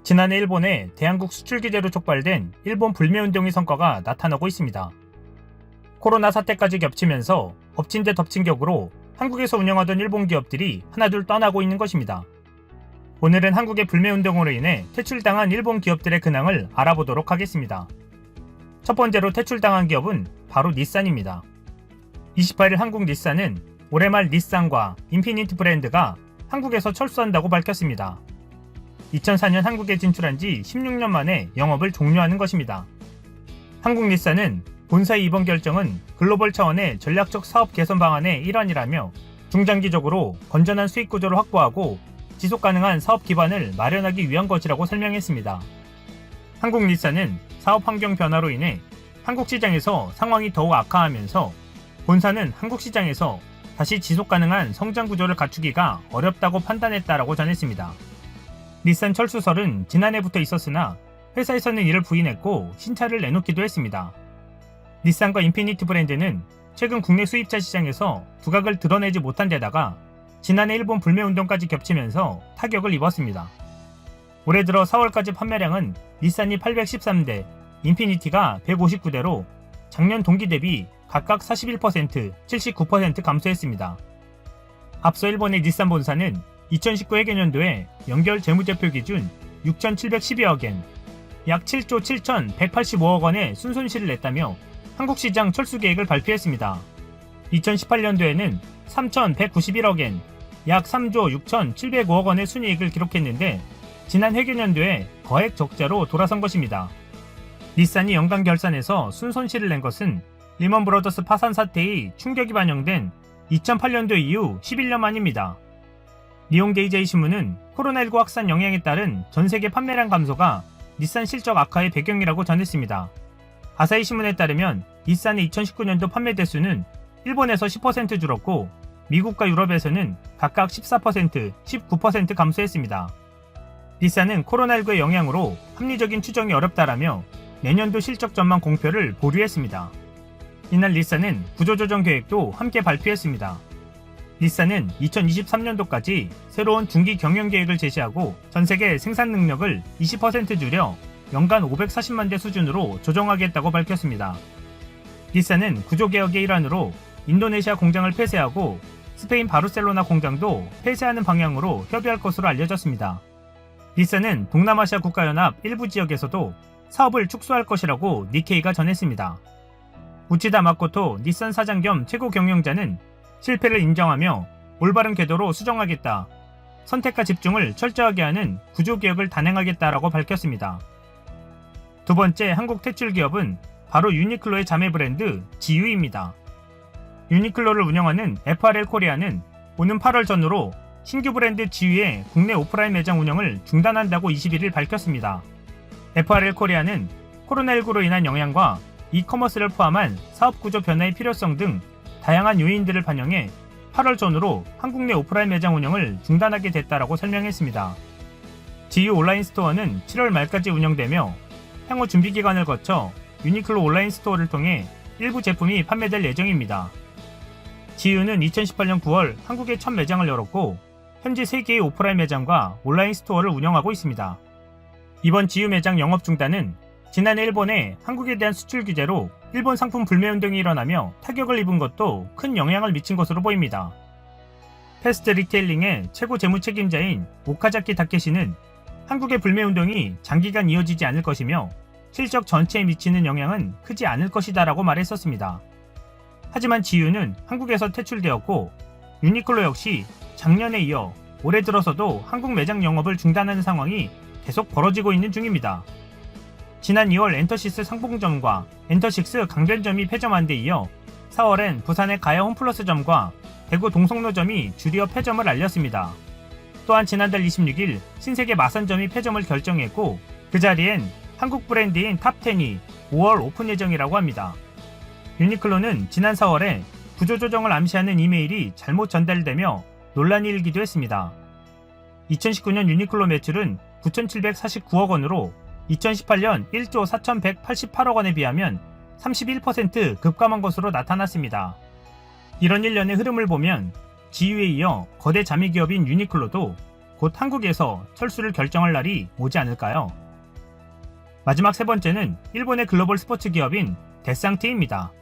지난해 일본의 대한국 수출 규제로 촉발된 일본 불매운동의 성과가 나타나고 있습니다. 코로나 사태까지 겹치면서 엎친 데 덮친 격으로 한국에서 운영하던 일본 기업들이 하나둘 떠나고 있는 것입니다. 오늘은 한국의 불매운동으로 인해 퇴출당한 일본 기업들의 근황을 알아보도록 하겠습니다. 첫 번째로 퇴출당한 기업은 바로 닛산입니다. 28일 한국 닛산은 올해 말 닛산과 인피니티 브랜드가 한국에서 철수한다고 밝혔습니다. 2004년 한국에 진출한 지 16년 만에 영업을 종료하는 것입니다. 한국 닛산은 본사의 이번 결정은 글로벌 차원의 전략적 사업 개선 방안의 일환이라며 중장기적으로 건전한 수익 구조를 확보하고 지속 가능한 사업 기반을 마련하기 위한 것이라고 설명했습니다. 한국 닛산은 사업 환경 변화로 인해 한국 시장에서 상황이 더욱 악화하면서 본사는 한국 시장에서 다시 지속 가능한 성장 구조를 갖추기가 어렵다고 판단했다라고 전했습니다. 닛산 철수설은 지난해부터 있었으나 회사에서는 이를 부인했고 신차를 내놓기도 했습니다. 닛산과 인피니티 브랜드는 최근 국내 수입차 시장에서 두각을 드러내지 못한 데다가 지난해 일본 불매운동까지 겹치면서 타격을 입었습니다. 올해 들어 4월까지 판매량은 닛산이 813대, 인피니티가 159대로 작년 동기 대비 각각 41%, 79% 감소했습니다. 앞서 일본의 닛산 본사는 2019 회계년도에 연결 재무제표 기준 6,712억엔, 약 7조 7,185억 원의 순손실을 냈다며 한국 시장 철수 계획을 발표했습니다. 2018년도에는 3,191억엔, 약 3조 6,705억 원의 순이익을 기록했는데 지난 회계년도에 거액 적자로 돌아선 것입니다. 닛산이 연간 결산에서 순손실을 낸 것은 리먼 브러더스 파산 사태의 충격이 반영된 2008년도 이후 11년 만입니다. 니혼게이제이 신문은 코로나19 확산 영향에 따른 전세계 판매량 감소가 닛산 실적 악화의 배경이라고 전했습니다. 아사히 신문에 따르면 닛산의 2019년도 판매 대수는 일본에서 10% 줄었고 미국과 유럽에서는 각각 14%, 19% 감소했습니다. 닛산은 코로나19의 영향으로 합리적인 추정이 어렵다라며 내년도 실적 전망 공표를 보류했습니다. 이날 닛산은 구조조정 계획도 함께 발표했습니다. 닛산은 2023년도까지 새로운 중기 경영 계획을 제시하고 전세계 생산 능력을 20% 줄여 연간 540만 대 수준으로 조정하겠다고 밝혔습니다. 닛산은 구조개혁의 일환으로 인도네시아 공장을 폐쇄하고 스페인 바르셀로나 공장도 폐쇄하는 방향으로 협의할 것으로 알려졌습니다. 닛산은 동남아시아 국가연합 일부 지역에서도 사업을 축소할 것이라고 니케이가 전했습니다. 우치다 마코토 닛산 사장 겸 최고 경영자는 실패를 인정하며 올바른 궤도로 수정하겠다, 선택과 집중을 철저하게 하는 구조개혁을 단행하겠다라고 밝혔습니다. 두 번째 한국 퇴출 기업은 바로 유니클로의 자매 브랜드 지유입니다. 유니클로를 운영하는 FRL 코리아는 오는 8월 전후로 신규 브랜드 지유의 국내 오프라인 매장 운영을 중단한다고 21일 밝혔습니다. FRL 코리아는 코로나19로 인한 영향과 이커머스를 포함한 사업 구조 변화의 필요성 등 다양한 요인들을 반영해 8월 전후로 한국 내 오프라인 매장 운영을 중단하게 됐다라고 설명했습니다. 지유 온라인 스토어는 7월 말까지 운영되며 향후 준비 기간을 거쳐 유니클로 온라인 스토어를 통해 일부 제품이 판매될 예정입니다. 지유는 2018년 9월 한국에 첫 매장을 열었고 현재 3개의 오프라인 매장과 온라인 스토어를 운영하고 있습니다. 이번 지유 매장 영업 중단은 지난해 일본의 한국에 대한 수출 규제로 일본 상품 불매운동이 일어나며 타격을 입은 것도 큰 영향을 미친 것으로 보입니다. 패스트 리테일링의 최고 재무 책임자인 오카자키 타케시는 한국의 불매운동이 장기간 이어지지 않을 것이며 실적 전체에 미치는 영향은 크지 않을 것이다라고 말했었습니다. 하지만 지유는 한국에서 퇴출되었고 유니클로 역시 작년에 이어 올해 들어서도 한국 매장 영업을 중단하는 상황이 계속 벌어지고 있는 중입니다. 지난 2월 엔터시스 상봉점과 엔터식스 강변점이 폐점한 데 이어 4월엔 부산의 가야 홈플러스점과 대구 동성로점이 줄이어 폐점을 알렸습니다. 또한 지난달 26일 신세계 마산점이 폐점을 결정했고 그 자리엔 한국 브랜드인 탑10이 5월 오픈 예정이라고 합니다. 유니클로는 지난 4월에 구조조정을 암시하는 이메일이 잘못 전달되며 논란이 일기도 했습니다. 2019년 유니클로 매출은 9,749억 원으로 2018년 1조 4,188억 원에 비하면 31% 급감한 것으로 나타났습니다. 이런 일련의 흐름을 보면 지유에 이어 거대 자매기업인 유니클로도 곧 한국에서 철수를 결정할 날이 오지 않을까요? 마지막 세 번째는 일본의 글로벌 스포츠 기업인 데상트입니다.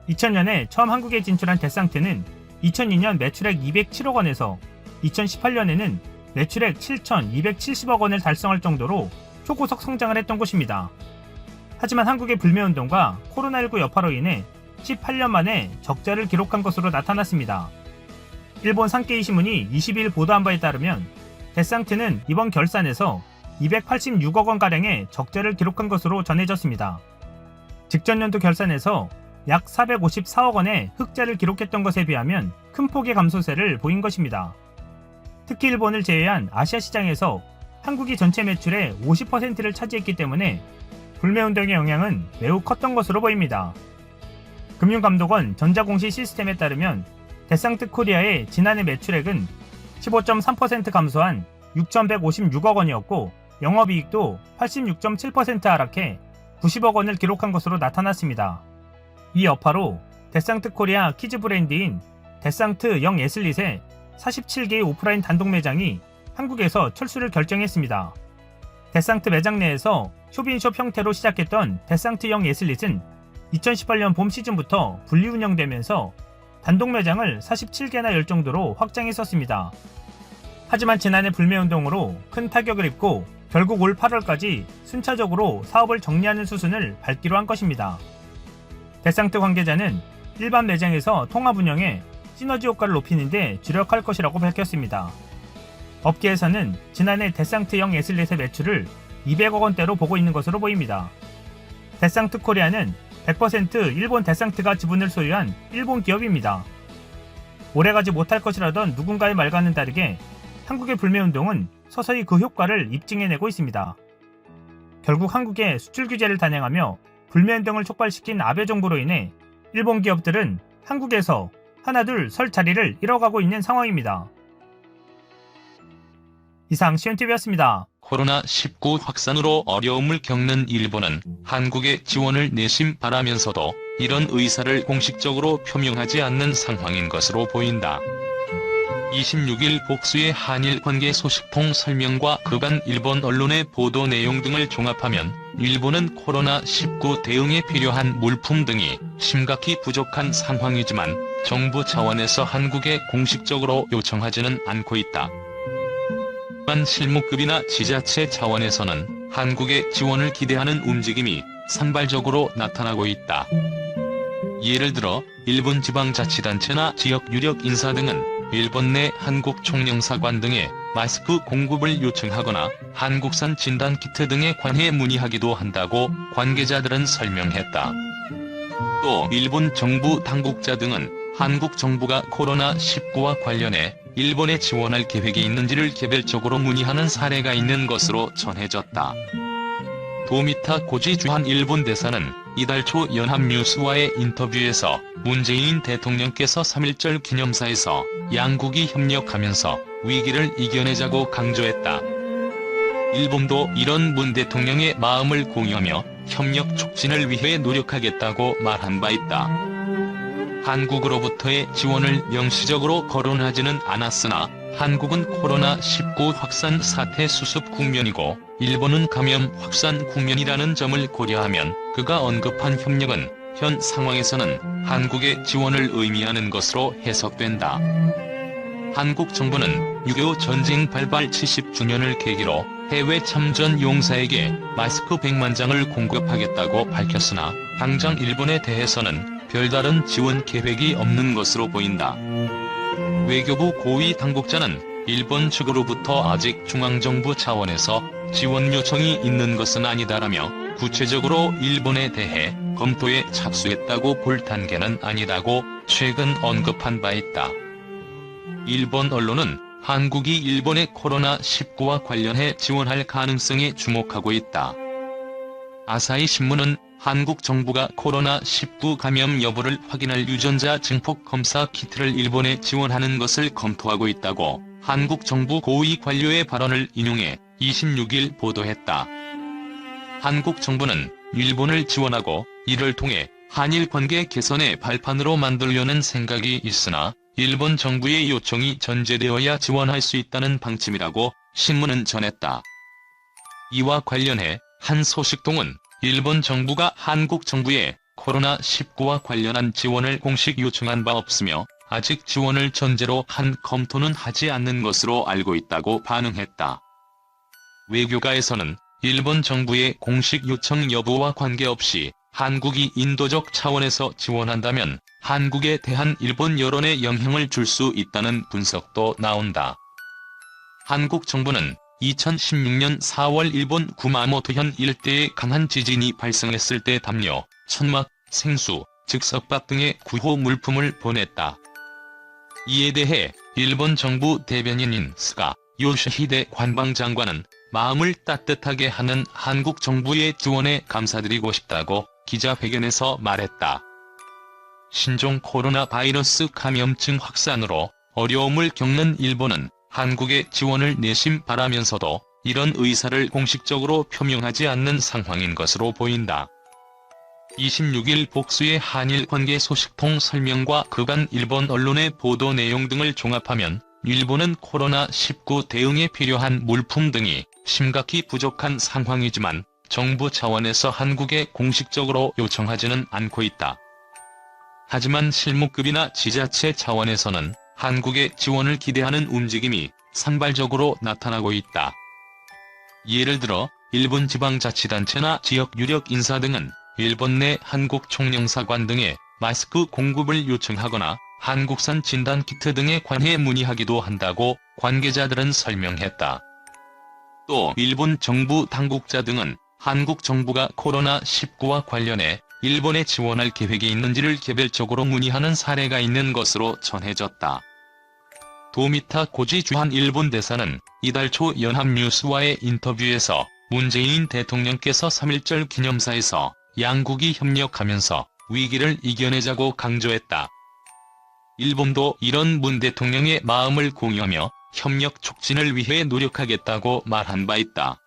2000년에 처음 한국에 진출한 데상트는 2002년 매출액 207억 원에서 2018년에는 매출액 7,270억 원을 달성할 정도로 초고속 성장을 했던 곳입니다. 하지만 한국의 불매운동과 코로나19 여파로 인해 18년 만에 적자를 기록한 것으로 나타났습니다. 일본 산케이 신문이 22일 보도한 바에 따르면 데상트는 이번 결산에서 286억 원가량의 적자를 기록한 것으로 전해졌습니다. 직전 연도 결산에서 약 454억 원의 흑자를 기록했던 것에 비하면 큰 폭의 감소세를 보인 것입니다. 특히 일본을 제외한 아시아 시장에서 한국이 전체 매출의 50%를 차지했기 때문에 불매운동의 영향은 매우 컸던 것으로 보입니다. 금융감독원 전자공시 시스템에 따르면 데상트 코리아의 지난해 매출액은 15.3% 감소한 6,156억 원이었고 영업이익도 86.7% 하락해 90억 원을 기록한 것으로 나타났습니다. 이 여파로 데상트 코리아 키즈 브랜드인 데상트 영 에슬릿의 47개의 오프라인 단독 매장이 한국에서 철수를 결정했습니다. 데상트 매장 내에서 쇼핑숍 형태로 시작했던 데상트 영 에슬릿은 2018년 봄 시즌부터 분리 운영되면서 단독 매장을 47개나 열 정도로 확장했었습니다. 하지만 지난해 불매운동으로 큰 타격을 입고 결국 올 8월까지 순차적으로 사업을 정리하는 수순을 밟기로 한 것입니다. 데상트 관계자는 일반 매장에서 통합 운영에 시너지 효과를 높이는 데 주력할 것이라고 밝혔습니다. 업계에서는 지난해 데상트 영 에슬릿의 매출을 200억 원대로 보고 있는 것으로 보입니다. 데상트 코리아는 100% 일본 데상트가 지분을 소유한 일본 기업입니다. 오래가지 못할 것이라던 누군가의 말과는 다르게 한국의 불매운동은 서서히 그 효과를 입증해내고 있습니다. 결국 한국의 수출 규제를 단행하며 불매운동을 촉발시킨 아베 정부로 인해 일본 기업들은 한국에서 하나둘 설 자리를 잃어가고 있는 상황입니다. 이상 시온TV였습니다. 코로나19 확산으로 어려움을 겪는 일본은 한국의 지원을 내심 바라면서도 이런 의사를 공식적으로 표명하지 않는 상황인 것으로 보인다. 26일 복수의 한일 관계 소식통 설명과 그간 일본 언론의 보도 내용 등을 종합하면 일본은 코로나19 대응에 필요한 물품 등이 심각히 부족한 상황이지만 정부 차원에서 한국에 공식적으로 요청하지는 않고 있다. 만 실무급이나 지자체 차원에서는 한국의 지원을 기대하는 움직임이 산발적으로 나타나고 있다. 예를 들어 일본 지방자치단체나 지역 유력 인사 등은 일본 내 한국 총영사관 등에 마스크 공급을 요청하거나 한국산 진단키트 등에 관해 문의하기도 한다고 관계자들은 설명했다. 또 일본 정부 당국자 등은 한국 정부가 코로나19와 관련해 일본에 지원할 계획이 있는지를 개별적으로 문의하는 사례가 있는 것으로 전해졌다. 도미타 고지 주한 일본 대사는 이달 초 연합뉴스와의 인터뷰에서 문재인 대통령께서 3.1절 기념사에서 양국이 협력하면서 위기를 이겨내자고 강조했다. 일본도 이런 문 대통령의 마음을 공유하며 협력 촉진을 위해 노력하겠다고 말한 바 있다. 한국으로부터의 지원을 명시적으로 거론하지는 않았으나 한국은 코로나19 확산 사태 수습 국면이고 일본은 감염 확산 국면이라는 점을 고려하면 그가 언급한 협력은 현 상황에서는 한국의 지원을 의미하는 것으로 해석된다. 한국 정부는 6.25 전쟁 발발 70주년을 계기로 해외 참전 용사에게 마스크 100만 장을 공급하겠다고 밝혔으나 당장 일본에 대해서는 별다른 지원 계획이 없는 것으로 보인다. 외교부 고위 당국자는 일본 측으로부터 아직 중앙정부 차원에서 지원 요청이 있는 것은 아니다라며 구체적으로 일본에 대해 검토에 착수했다고 볼 단계는 아니다고 최근 언급한 바 있다. 일본 언론은 한국이 일본의 코로나19와 관련해 지원할 가능성에 주목하고 있다. 아사히 신문은 한국 정부가 코로나19 감염 여부를 확인할 유전자 증폭 검사 키트를 일본에 지원하는 것을 검토하고 있다고 한국 정부 고위 관료의 발언을 인용해 26일 보도했다. 한국 정부는 일본을 지원하고 이를 통해 한일 관계 개선의 발판으로 만들려는 생각이 있으나 일본 정부의 요청이 전제되어야 지원할 수 있다는 방침이라고 신문은 전했다. 이와 관련해 한 소식통은 일본 정부가 한국 정부에 코로나19와 관련한 지원을 공식 요청한 바 없으며 아직 지원을 전제로 한 검토는 하지 않는 것으로 알고 있다고 반응했다. 외교가에서는 일본 정부의 공식 요청 여부와 관계없이 한국이 인도적 차원에서 지원한다면 한국에 대한 일본 여론에 영향을 줄 수 있다는 분석도 나온다. 한국 정부는 2016년 4월 일본 구마모토현 일대에 강한 지진이 발생했을 때 담요, 천막, 생수, 즉석밥 등의 구호 물품을 보냈다. 이에 대해 일본 정부 대변인인 스가 요시히데 관방장관은 마음을 따뜻하게 하는 한국 정부의 지원에 감사드리고 싶다고 기자회견에서 말했다. 신종 코로나 바이러스 감염증 확산으로 어려움을 겪는 일본은 한국의 지원을 내심 바라면서도 이런 의사를 공식적으로 표명하지 않는 상황인 것으로 보인다. 26일 복수의 한일 관계 소식통 설명과 그간 일본 언론의 보도 내용 등을 종합하면 일본은 코로나19 대응에 필요한 물품 등이 심각히 부족한 상황이지만 정부 차원에서 한국에 공식적으로 요청하지는 않고 있다. 하지만 실무급이나 지자체 차원에서는 한국의 지원을 기대하는 움직임이 산발적으로 나타나고 있다. 예를 들어 일본 지방자치단체나 지역 유력 인사 등은 일본 내 한국 총영사관 등에 마스크 공급을 요청하거나 한국산 진단키트 등에 관해 문의하기도 한다고 관계자들은 설명했다. 또 일본 정부 당국자 등은 한국 정부가 코로나19와 관련해 일본에 지원할 계획이 있는지를 개별적으로 문의하는 사례가 있는 것으로 전해졌다. 도미타 고지 주한 일본 대사는 이달 초 연합뉴스와의 인터뷰에서 문재인 대통령께서 3.1절 기념사에서 양국이 협력하면서 위기를 이겨내자고 강조했다. 일본도 이런 문 대통령의 마음을 공유하며 협력 촉진을 위해 노력하겠다고 말한 바 있다.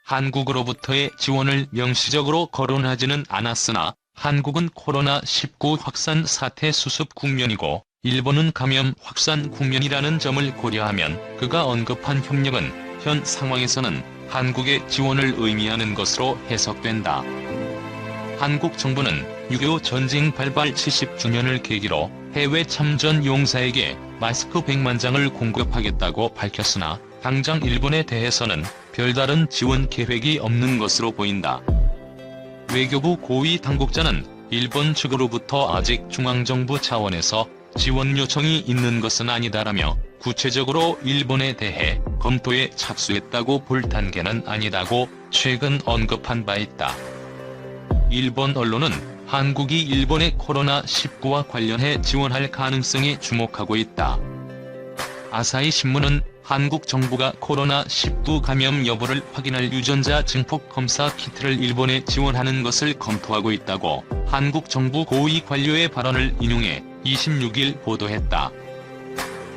한국으로부터의 지원을 명시적으로 거론하지는 않았으나 한국은 코로나19 확산 사태 수습 국면이고 일본은 감염 확산 국면이라는 점을 고려하면 그가 언급한 협력은 현 상황에서는 한국의 지원을 의미하는 것으로 해석된다. 한국 정부는 6.25 전쟁 발발 70주년을 계기로 해외 참전 용사에게 마스크 100만 장을 공급하겠다고 밝혔으나 당장 일본에 대해서는 별다른 지원 계획이 없는 것으로 보인다. 외교부 고위 당국자는 일본 측으로부터 아직 중앙정부 차원에서 지원 요청이 있는 것은 아니다라며 구체적으로 일본에 대해 검토에 착수했다고 볼 단계는 아니다고 최근 언급한 바 있다. 일본 언론은 한국이 일본의 코로나19와 관련해 지원할 가능성에 주목하고 있다. 아사히 신문은 한국 정부가 코로나19 감염 여부를 확인할 유전자 증폭 검사 키트를 일본에 지원하는 것을 검토하고 있다고 한국 정부 고위 관료의 발언을 인용해 26일 보도했다.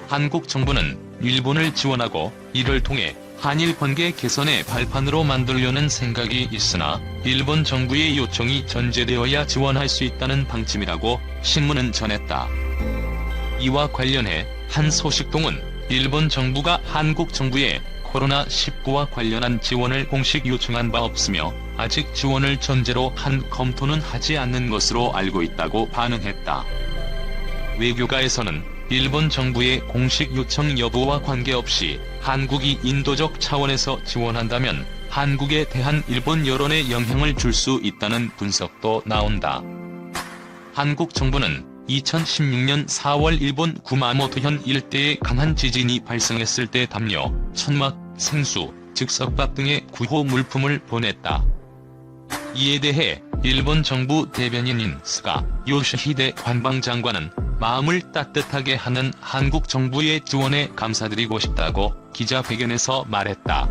한국 정부는 일본을 지원하고 이를 통해 한일 관계 개선의 발판으로 만들려는 생각이 있으나 일본 정부의 요청이 전제되어야 지원할 수 있다는 방침이라고 신문은 전했다. 이와 관련해 한 소식통은 일본 정부가 한국 정부에 코로나19와 관련한 지원을 공식 요청한 바 없으며 아직 지원을 전제로 한 검토는 하지 않는 것으로 알고 있다고 반응했다. 외교가에서는 일본 정부의 공식 요청 여부와 관계없이 한국이 인도적 차원에서 지원한다면 한국에 대한 일본 여론에 영향을 줄 수 있다는 분석도 나온다. 한국 정부는 2016년 4월 일본 구마모토현 일대에 강한 지진이 발생했을 때 담요, 천막, 생수, 즉석밥 등의 구호 물품을 보냈다. 이에 대해 일본 정부 대변인인 스가 요시히데 관방장관은 마음을 따뜻하게 하는 한국 정부의 지원에 감사드리고 싶다고 기자회견에서 말했다.